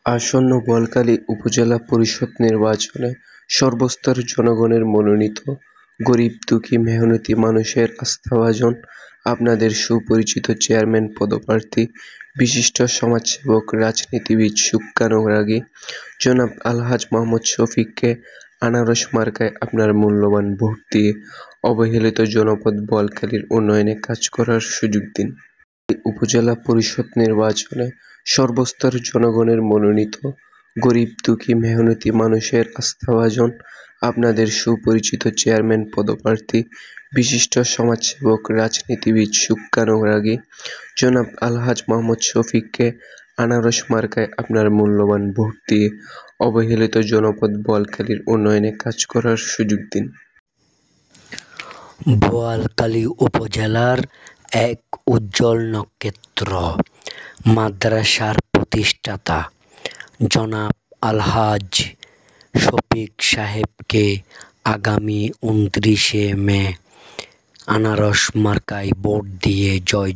আসন্ন বোয়ালখালী উপজেলা পরিষদ নির্বাচনে সর্বস্তরের জনগণের মনোনীত গরিব-দুঃখী মেহনতি মানুষের আস্থাভাজন আপনাদের সুপরিচিত চেয়ারম্যান পদপ্রার্থী বিশিষ্ট সমাজসেবক রাজনীতিবিদ সুজ্ঞানুরাগী জনাব আলহাজ মোহাম্মদ শফিককে আনারস মার্কায় আপনার মূল্যবান ভোট দিয়ে অবহেলিত জনপদ বোয়ালখালীর উন্নয়নে কাজ করার সুযোগ দিন। উপজেলা পরিষদ নির্বাচনে সর্বস্তরের জনগণের মনোনীত গরিব-দুঃখী মেহনতি মানুষের আস্থাভাজন আপনাদের সুপরিচিত চেয়ারম্যান পদপ্রার্থী বিশিষ্ট সমাজসেবক রাজনীতিবিদ সুজ্ঞানুরাগী জনাব আলহাজ মোহাম্মদ শফিককে আনারস মার্কায় আপনার মূল্যবান ভোট দিয়ে অবহেলিত জনপদ বোয়ালখালীর উন্নয়নে কাজ করার সুযোগ দিন। বোয়ালখালী উপজেলার এক উজ্জ্বল নক্ষত্র, মাদ্রাসার প্রতিষ্ঠাতা জনাব আলহাজ শফিক সাহেবকে আগামী 29শে মে আনারস মার্কায় ভোট দিয়ে জয়